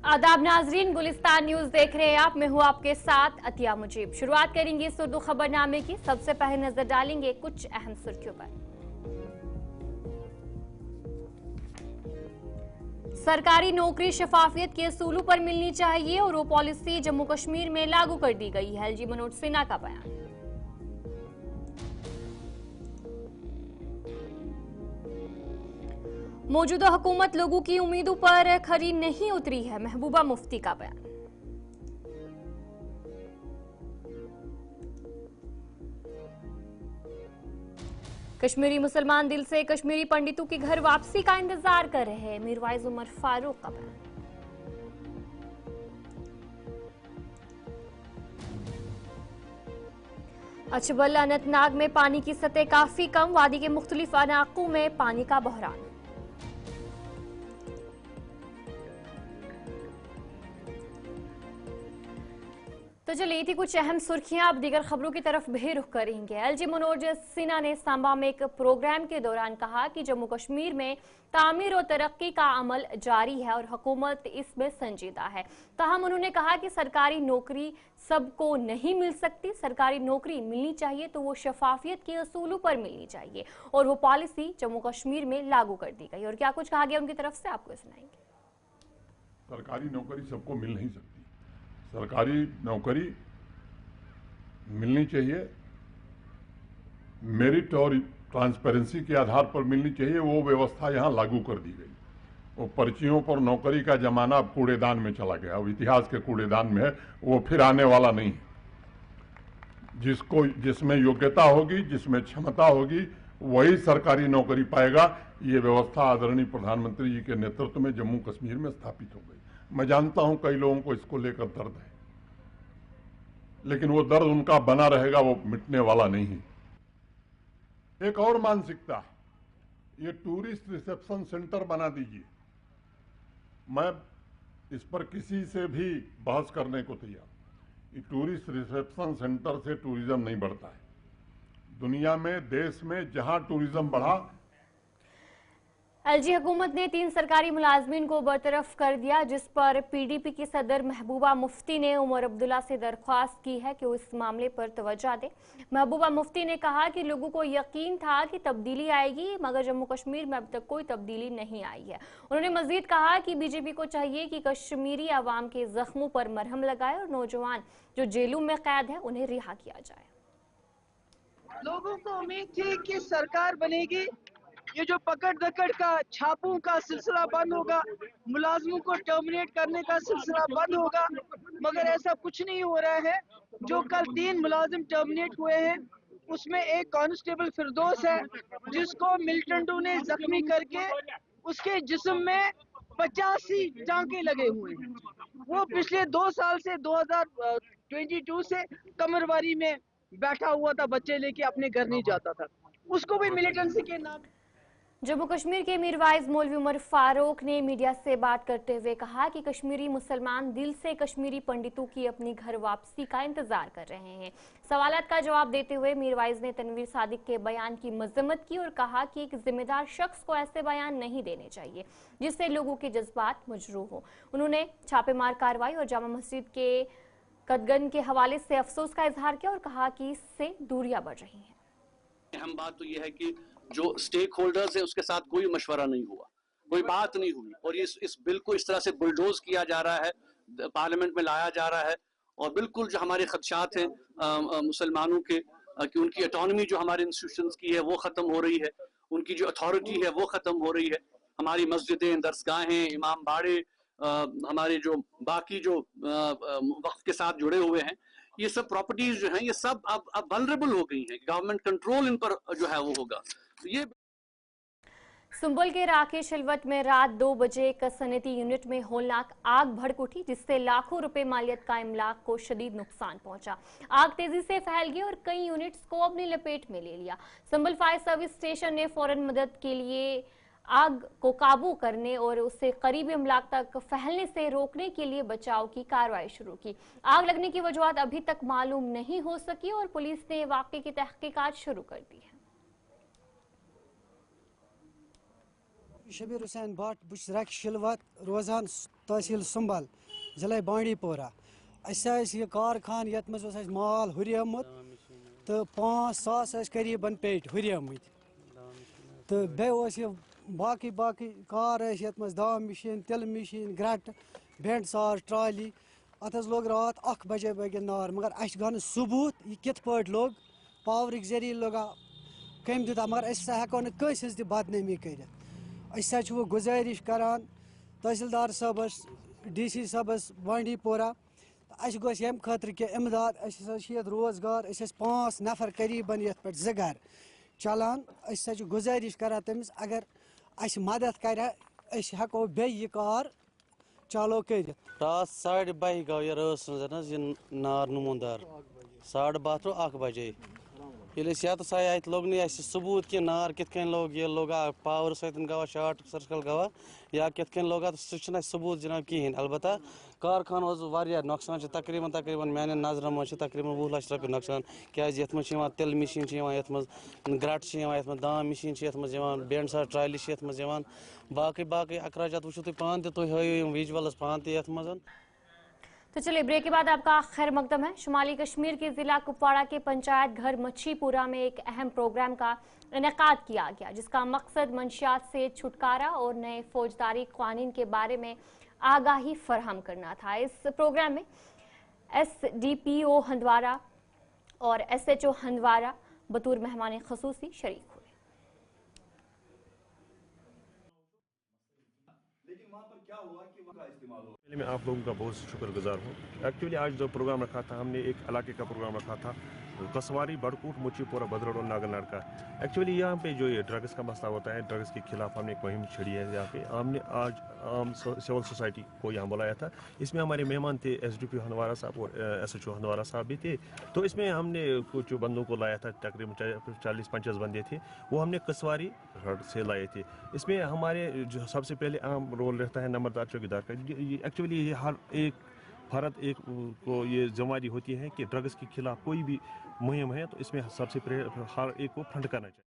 आदाब नाजरीन, गुलिस्तान न्यूज देख रहे हैं आप। मैं हूं आपके साथ अतिया मुजीब। शुरुआत करेंगे इस उर्दू खबरनामे की। सबसे पहले नजर डालेंगे कुछ अहम सुर्खियों पर। सरकारी नौकरी शफाफियत के असूलों पर मिलनी चाहिए और वो पॉलिसी जम्मू कश्मीर में लागू कर दी गई है। एलजी मनोज सिन्हा का बयान। मौजूदा हुकूमत लोगों की उम्मीदों पर खरी नहीं उतरी है। महबूबा मुफ्ती का बयान। कश्मीरी मुसलमान दिल से कश्मीरी पंडितों की घर वापसी का इंतजार कर रहे हैं। मीरवाइज उमर फारूक का बयान। अचबल अनंतनाग में पानी की सतह काफी कम। वादी के मुख्तलिफ इलाकों में पानी का बहरान। तो चलिए थी कुछ अहम सुर्खियां। अब दीगर खबरों की तरफ भी रुख करेंगे। एलजी मनोज सिन्हा ने सांबा में एक प्रोग्राम के दौरान कहा कि जम्मू कश्मीर में तामीर और तरक्की का अमल जारी है और हुकूमत इसमें संजीदा है। ताहम उन्होंने कहा कि सरकारी नौकरी सबको नहीं मिल सकती। सरकारी नौकरी मिलनी चाहिए तो वो शफाफियत के असूलों पर मिलनी चाहिए और वो पॉलिसी जम्मू कश्मीर में लागू कर दी गई। और क्या कुछ कहा गया उनकी तरफ से आपको सुनाएंगे। सरकारी नौकरी सबको मिल नहीं सकती। सरकारी नौकरी मिलनी चाहिए, मेरिट और ट्रांसपेरेंसी के आधार पर मिलनी चाहिए। वो व्यवस्था यहाँ लागू कर दी गई। वो पर्चियों पर नौकरी का जमाना अब कूड़ेदान में चला गया, अब इतिहास के कूड़ेदान में है, वो फिर आने वाला नहीं है। जिसमें योग्यता होगी, जिसमें क्षमता होगी, वही सरकारी नौकरी पाएगा। ये व्यवस्था आदरणीय प्रधानमंत्री जी के नेतृत्व में जम्मू कश्मीर में स्थापित हो गई। मैं जानता हूं कई लोगों को इसको लेकर दर्द है, लेकिन वो दर्द उनका बना रहेगा, वो मिटने वाला नहीं है। एक और मानसिकता है, ये टूरिस्ट रिसेप्शन सेंटर बना दीजिए। मैं इस पर किसी से भी बहस करने को तैयार। ये टूरिस्ट रिसेप्शन सेंटर से टूरिज्म नहीं बढ़ता है। दुनिया में, देश में जहां टूरिज्म बढ़ा। एलजी हुकूमत ने 3 सरकारी मुलाजमीन को बरतरफ कर दिया, जिस पर पीडीपी की सदर महबूबा मुफ्ती ने उमर अब्दुल्ला से दरख्वास्त की है कि वो इस मामले पर तवज्जो दे। महबूबा मुफ्ती ने कहा कि लोगों को यकीन था कि तब्दीली आएगी, मगर जम्मू कश्मीर में अब तक कोई तब्दीली नहीं आई है। उन्होंने मजीद कहा कि बीजेपी को चाहिए कि कश्मीरी अवाम के जख्मों पर मरहम लगाए और नौजवान जो जेलों में कैद है उन्हें रिहा किया जाए। लोगों को उम्मीद थी कि सरकार बनेगी, ये जो पकड़ दकड़ का, छापों का सिलसिला बंद होगा, मुलाजमों को टर्मिनेट करने का सिलसिला बंद होगा, मगर ऐसा कुछ नहीं हो रहा है। जो कल 3 मुलाजिम टर्मिनेट हुए हैं, उसमें एक कांस्टेबल फिरदौस है, जिसको मिलिटेंटों ने जख्मी करके उसके जिस्म में 85 टांके लगे हुए हैं। वो पिछले 2 साल से 2022 से कमरवारी में बैठा हुआ था, बच्चे लेके अपने घर नहीं जाता था। उसको भी मिलिटेंसी के नाम। जम्मू कश्मीर के मीरवाइज मौलवी उमर फारूक ने मीडिया से बात करते हुए कहा कि कश्मीरी मुसलमान दिल से कश्मीरी पंडितों की अपनी घर वापसी का इंतजार कर रहे हैं। सवालात का जवाब देते हुए मीरवाइज ने तनवीर सादिक के बयान की मजम्मत की और कहा कि एक जिम्मेदार शख्स को ऐसे बयान नहीं देने चाहिए जिससे लोगों के जज्बात मजरूह हो। उन्होंने छापेमार कार्रवाई और जामा मस्जिद के कदगन के हवाले से अफसोस का इजहार किया और कहा कि इससे दूरियां बढ़ रही हैं। अहम बात तो यह है कि जो स्टेक होल्डर्स है उसके साथ कोई मशवरा नहीं हुआ, कोई बात नहीं हुई और इस बिल को इस तरह से बुलडोज किया जा रहा है, पार्लियामेंट में लाया जा रहा है। और बिल्कुल जो हमारे खदशात हैं मुसलमानों के कि उनकी ऑटोनॉमी जो हमारे इंस्टीट्यूशंस की है वो ख़त्म हो रही है, उनकी जो अथॉरिटी है वो ख़त्म हो रही है। हमारी मस्जिदें, दरसगाहें, इमाम बाड़े, हमारे जो बाकी जो वक्फ के साथ जुड़े हुए हैं, ये सब प्रॉपर्टीज जो हैं ये सब अब वल्नरेबल हो गई हैं। गवर्नमेंट कंट्रोल इन पर जो है वो होगा। तो ये सुंबल के राकेश हिलवत में रात 2 बजे एक सनती यूनिट में होलनाक आग भड़क उठी, जिससे लाखों रुपए मालियत का इमलाक को शदीद नुकसान पहुंचा। आग तेजी से फैल गई और कई यूनिट्स को अपनी लपेट में ले लिया। संबल फायर सर्विस स्टेशन ने फौरन मदद के लिए आग को काबू करने और उसे करीबी इमलाक तक फैलने से रोकने के लिए बचाव की कार्रवाई शुरू की। आग लगने की वजूहत अभी तक मालूम नहीं हो सकी और पुलिस ने वाकये की तहकीकात शुरू कर दी है। शबीर हुसैन भट्ट, बस राकेश हिलवत रोजान तहसील सुंबल जिले बांडीपोरा यह कारखान ये माल हुरियमुत तो 5,000 करीबन पेट हुरियमुत तो बे बाकी बाकी कार ये दाव मशीन तिल मशीन ग्रट बेंड साज ट्राली अत लोग रात 1 बजे बगे नार मगर अस गो सबूत यह कित पट लोग पावर जरिए लोगा कम दिता मगर हेको नस बदनामी कर गुजारिश करान तहसीलदार साहबस DC साहबस बांडीपोरा अस गोस यम खतर कि इमदाद ये रोजगार 5 नफर करीबन ये पे 2 घर चलान गुजारिश करा तमिस अगर अस मदद कर हेको बे यह कार चालो कर रात 12:30 गो ये रस नार नमूनदार 12:30 to 1 बजे ये ये लोग नहीं सबूत कि नार कित लोग ये लोग पावर सत गवा शार्ट सर्कल गवा या कित लोग सह सबूत जनाब कहें अलबत्ता कारखान नुकसान तकरीबन मान नजर मज तकरीबन 20 लाख रुपये नुकसान क्या ये तिल मशीन ये ग्रट ये दाम मशीन ये बेंड साज ट्राली ये बाकी बाकी अखराजात वो तुम पान तुम हयु विजुअल्स पान तथ तो चलिए ब्रेक के बाद आपका खैर मकदम है। शुमाली कश्मीर के जिला कुपवाड़ा के पंचायत घर मच्छीपुरा में एक अहम प्रोग्राम का इनेकाद किया गया जिसका मकसद मंशियात से छुटकारा और नए फौजदारी कानून के बारे में आगाही फराहम करना था। इस प्रोग्राम में SDPO हंदवाड़ा और SHO हंदवाड़ा बतौर मेहमान खसूसी शरीक हुए। मैं आप लोगों का बहुत शुक्रगुजार हूँ। एक्चुअली आज जो प्रोग्राम रखा था हमने एक इलाके का प्रोग्राम रखा था कसवारी बड़कूट मुचीपुरा भद्रड़ और नागरनार का। एक्चुअली यहाँ पे जो ये ड्रग्स का मसला होता है ड्रग्स के खिलाफ हमने एक मुहिम छड़ी है। यहाँ पे हमने आज आम सिविल सोसाइटी को यहाँ बुलाया था। इसमें हमारे मेहमान थे SDPO हंदवाड़ा साहब और SHO हंदवाड़ा साहब भी थे। तो इसमें हमने कुछ बंदों को लाया था तकरीबन 40-50 बंदे थे वो हमने कसवारी से लाए थे। इसमें हमारे जो सबसे पहले अहम रोल रहता है नंबरदार चौकीदार का। एक्चुअली ये हर एक फर्द एक को ये जिम्मेदारी होती है कि ड्रग्स के खिलाफ कोई भी मुहिम है तो इसमें सबसे पहले हर एक को फ्रंट करना चाहिए।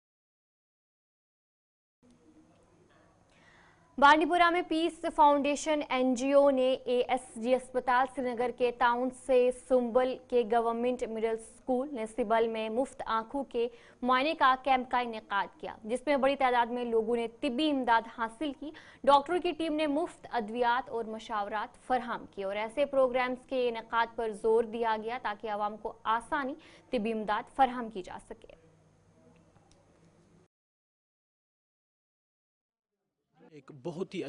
बांडीपुरा में पीस फाउंडेशन NGO ने ASG अस्पताल श्रीनगर के टाउन से सुंबल के गवर्नमेंट मिडिल स्कूल नसीबल में मुफ्त आंखों के मुआयने का कैंप का इनेकाद किया जिसमें बड़ी तादाद में लोगों ने तिब्बी इमदाद हासिल की। डॉक्टरों की टीम ने मुफ्त अद्वियात और मशावरात फराहम किए और ऐसे प्रोग्राम्स के इनेकाद पर जोर दिया गया ताकि आवाम को आसानी तिब्बी इमदाद फराहम की जा सके। एक बहुत ही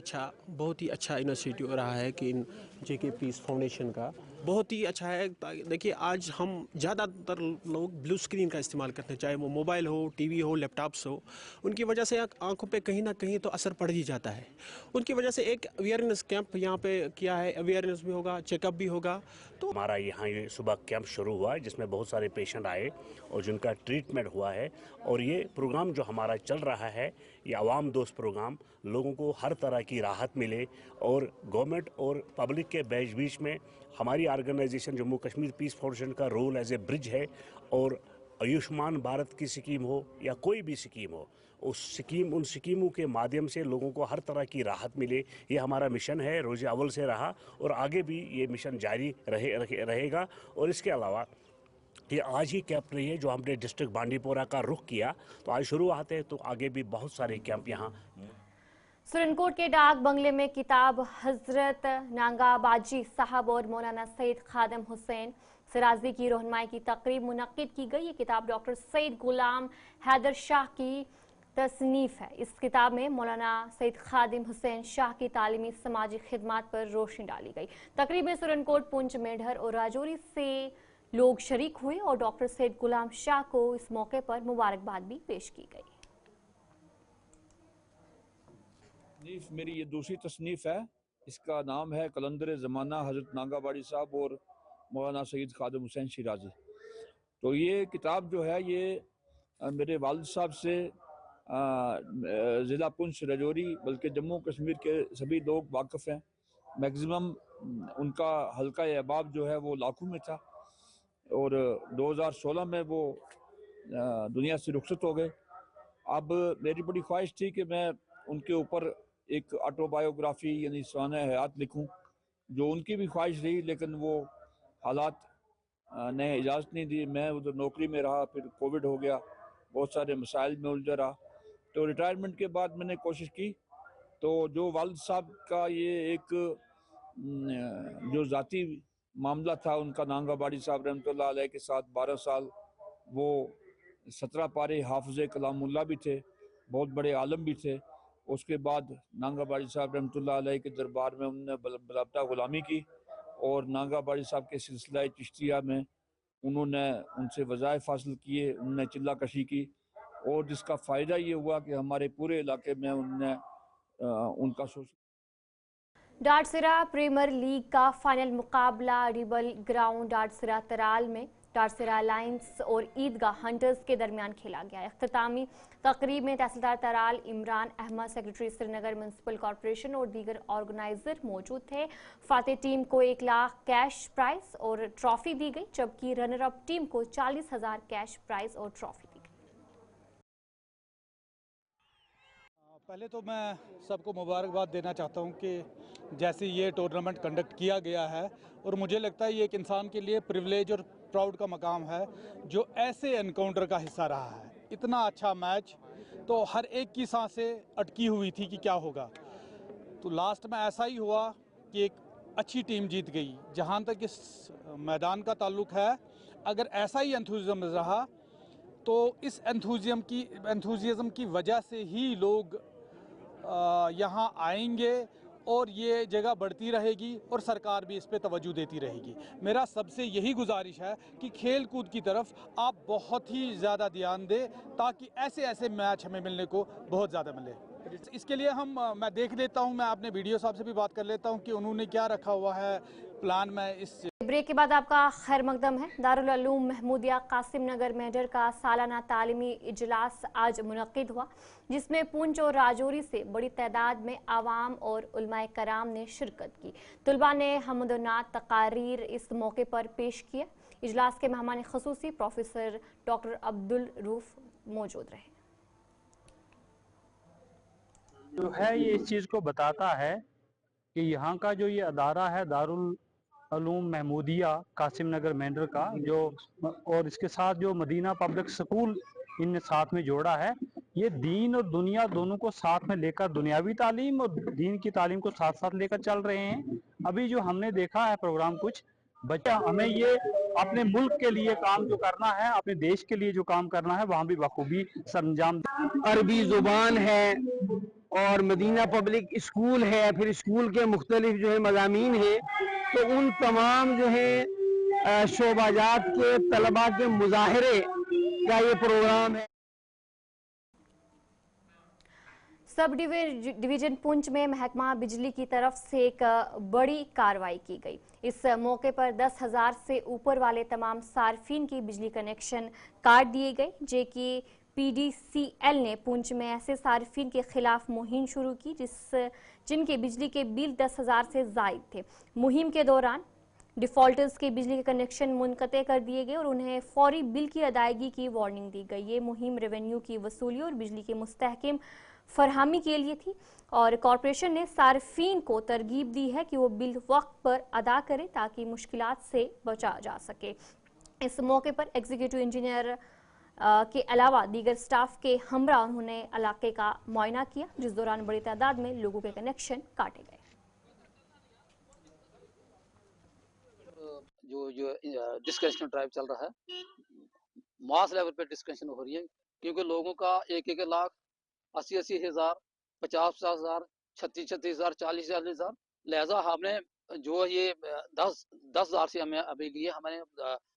अच्छा इनिशिएटिव रहा है कि इन JK पीस फाउंडेशन का बहुत ही अच्छा है। देखिए आज हम ज़्यादातर लोग ब्लू स्क्रीन का इस्तेमाल करते हैं चाहे वो मोबाइल हो TV हो लैपटॉप्स हो उनकी वजह से आंखों पे कहीं ना कहीं तो असर पड़ ही जाता है। उनकी वजह से एक अवेयरनेस कैंप यहाँ पे किया है अवेयरनेस भी होगा चेकअप भी होगा। तो हमारा यहाँ ये सुबह कैंप शुरू हुआ है जिसमें बहुत सारे पेशेंट आए और जिनका ट्रीटमेंट हुआ है और ये प्रोग्राम जो हमारा चल रहा है ये आवाम दोस्त प्रोग्राम लोगों को हर तरह की राहत मिले और गवर्नमेंट और पब्लिक के बीच में हमारी organisation Jammu Kashmir peace foundation का रोल एज ए ब्रिज है और आयुष्मान भारत की स्कीम हो या कोई भी स्कीम हो उन स्कीमों के माध्यम से लोगों को हर तरह की राहत मिले ये हमारा मिशन है रोज़ अव्वल से रहा और आगे भी ये मिशन जारी रहेगा। और इसके अलावा ये आज ही कैंप रही है जो हमने डिस्ट्रिक्ट बांडीपोरा का रुख किया तो आज शुरुआत है तो आगे भी बहुत सारे कैंप यहाँ। सुरनकोट के डाक बंगले में किताब हजरत नांगा बाजी साहब और मौलाना सैयद खादम हुसैन सिराजी की रहनुमाई की तकरीब मुनक्किद की गई। ये किताब डॉक्टर सैयद गुलाम हैदर शाह की तसनीफ है। इस किताब में मौलाना सैयद खादिम हुसैन शाह की तालीमी समाजी खिदमात पर रोशनी डाली गई। तकरीब में सुरनकोट पुंछ मेढर और राजौरी से लोग शरीक हुए और डॉक्टर सैयद गुलाम शाह को इस मौके पर मुबारकबाद भी पेश की गई। मेरी ये दूसरी तसनीफ है इसका नाम है कलंदर ज़माना हजरत नांगा बाड़ी साहब और मौलाना सैयद खादिम हुसैन शिराजी। तो ये किताब जो है ये मेरे वालिद साहब से ज़िला पुंछ राजौरी बल्कि जम्मू कश्मीर के सभी लोग वाकिफ़ हैं। मैक्सिमम उनका हल्का अहबाब जो है वो लाखों में था और 2016 में वो दुनिया से रुखसत हो गए। अब मेरी बड़ी ख्वाहिश थी कि मैं उनके ऊपर एक ऑटोबायोग्राफी यानी साने हयात लिखूं, जो उनकी भी ख्वाहिश रही, लेकिन वो हालात ने इजाज़त नहीं दी। मैं उधर नौकरी में रहा, फिर कोविड हो गया, बहुत सारे मसाइल में उलझा रहा। तो रिटायरमेंट के बाद मैंने कोशिश की, तो जो वालिद साहब का ये एक जो ज़ाती मामला था उनका, नांगा बाड़ी साहब रहमतुल्लाह अलैह के साथ 12 साल, वो 17 पारे हाफिज़ कलामुल्लाह भी थे, बहुत बड़े आलम भी थे। उसके बाद नांगा बाड़ी साहब रहमतुल्लाह अलैह के दरबार में उन्होंने बलाबता ग़ुलामी की, और नांगा बाड़ी साहब के सिलसिला चिश्तिया में उन्होंने उनसे वज़ाइफ हासिल किए, उन्होंने चिल्ला कशी की, और जिसका फ़ायदा ये हुआ कि हमारे पूरे इलाके में उन्होंने उनका डाटसिरा प्रीमियर लीग का फाइनल मुकाबला रिबल ग्राउंड डाटसिरा तराल में डाटसिरा लायंस और ईदगाह हंटर्स के दरमियान खेला गया। इख्तितामी तकरीब में तहसीलदार Tral Imran Ahmad, secretary Srinagar municipal corporation और दीगर ऑर्गेनाइजर मौजूद थे। फातेह टीम को 1 लाख कैश प्राइज और ट्रॉफी दी गई, जबकि रनर अप टीम को 40,000 कैश प्राइज और ट्रॉफी दी गई। पहले तो मैं सबको मुबारकबाद देना चाहता हूं कि जैसे ये टूर्नामेंट कंडक्ट किया गया है, और मुझे लगता है ये एक इंसान के लिए प्रिविलेज और प्राउड का मकाम है जो ऐसे एनकाउंटर का हिस्सा रहा है। इतना अच्छा मैच, तो हर एक की सांसें अटकी हुई थी कि क्या होगा, तो लास्ट में ऐसा ही हुआ कि एक अच्छी टीम जीत गई। जहां तक इस मैदान का ताल्लुक है, अगर ऐसा ही एंथुजिज्म रहा तो इस एंथुजिज्म की वजह से ही लोग यहाँ आएंगे और ये जगह बढ़ती रहेगी और सरकार भी इस पे तवज्जो देती रहेगी। मेरा सबसे यही गुजारिश है कि खेल कूद की तरफ आप बहुत ही ज़्यादा ध्यान दें, ताकि ऐसे ऐसे मैच हमें मिलने को बहुत ज़्यादा मिले। इसके लिए मैं देख लेता हूँ, मैं अपने वीडियो साहब से भी बात कर लेता हूँ कि उन्होंने क्या रखा हुआ है प्लान में। इस ब्रेक के बाद आपका खैर मकदम है। दारुल उलूम महमूदिया कासिम नगर मेडर का सालाना तालीमी इजलास आज मुनक्किद हुआ, जिसमें पुंछ और राजौरी से बड़ी तादाद में आवाम और उलमाए कराम ने शिरकत की। तुलबा ने हमदनात तकारीर इस मौके पर पेश किए। इजलास के मेहमान खुसूसी प्रोफेसर डॉक्टर अब्दुल रूफ मौजूद रहे। जो है ये इस चीज़ को बताता है कि यहाँ का जो ये अदारा है दारुल उलूम महमूदिया कासिम नगर मेंढर का, जो और इसके साथ जो मदीना पब्लिक स्कूल इन साथ में जोड़ा है, ये दीन और दुनिया दोनों को साथ में लेकर दुनियावी तालीम और दीन की तालीम को साथ साथ लेकर चल रहे हैं। अभी जो हमने देखा है प्रोग्राम, कुछ बच्चा हमें ये अपने मुल्क के लिए काम जो करना है, अपने देश के लिए जो काम करना है, वहाँ भी बखूबी सरंजाम। अरबी जुबान है और मदीना पब्लिक स्कूल है, फिर स्कूल के मुख्तलिफ जो है मज़ामीन है, तो उन तमाम जो है शोबाजात के तलबा के मुजाहरे का ये प्रोग्राम है। सब डिवीजन पुंछ में महकमा बिजली की तरफ से एक बड़ी कार्रवाई की गई। इस मौके पर 10,000 से ऊपर वाले तमाम सार्फिन की बिजली कनेक्शन काट दिए गए, जेकि PDCL ने पुंछ में ऐसे सार्फिन के खिलाफ मुहिम शुरू की जिनके बिजली के बिल 10,000 से जायद थे। मुहिम के दौरान डिफॉल्टर्स के बिजली के कनेक्शन मुनक़ते कर दिए गए और उन्हें फौरी बिल की अदायगी की वार्निंग दी गई। ये मुहिम रेवेन्यू की वसूली और बिजली के मुस्तहकम फरहमी के लिए थी, और कॉरपोरेशन ने सार्फिन को तरगीब दी है कि वो बिल वक्त पर अदा करें ताकि मुश्किलात से बचा जा सके। इस मौके पर एग्जीक्यूटिव इंजीनियर के अलावा दीगर स्टाफ के हमरा उन्होंने इलाके का मुआयना किया, जिस दौरान बड़ी तादाद में लोगों के कनेक्शन काटे गए। जो डिस्कशन ड्राइव चल रहा है, मास लेवल पे डिस्कशन हो रही है, क्योंकि लोगों का 1-1 लाख 80-80 हज़ार 50-50 हज़ार 36-36 हज़ार 40-40 हज़ार, लिहाजा हमने जो ये 10,000 से हमें अभी लिए, हमने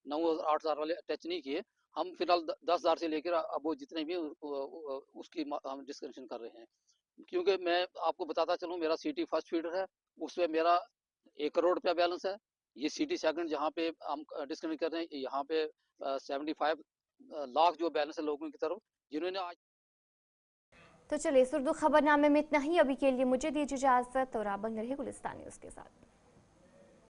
9,000-8,000 वाले टच नहीं किए। हम फिलहाल 10,000 से लेकर अब वो जितने भी उसकी हम डिस्कशन कर रहे हैं। क्योंकि मैं आपको बताता चलूँ, मेरा सिटी फर्स्ट फीडर है, उसमें मेरा 1 करोड़ रुपया बैलेंस है। ये सिटी सेकंड जहाँ पे हम डिस्कशन कर रहे हैं, यहाँ पे 75 लाख जो बैलेंस है लोगों की तरफ, जिन्होंने आज। तो चलिए, सुर्दू खबरनामे में इतना ही अभी के लिए। मुझे दीजिए इजाजत और आप बन रहे गुलिस्तान न्यूज़ के साथ।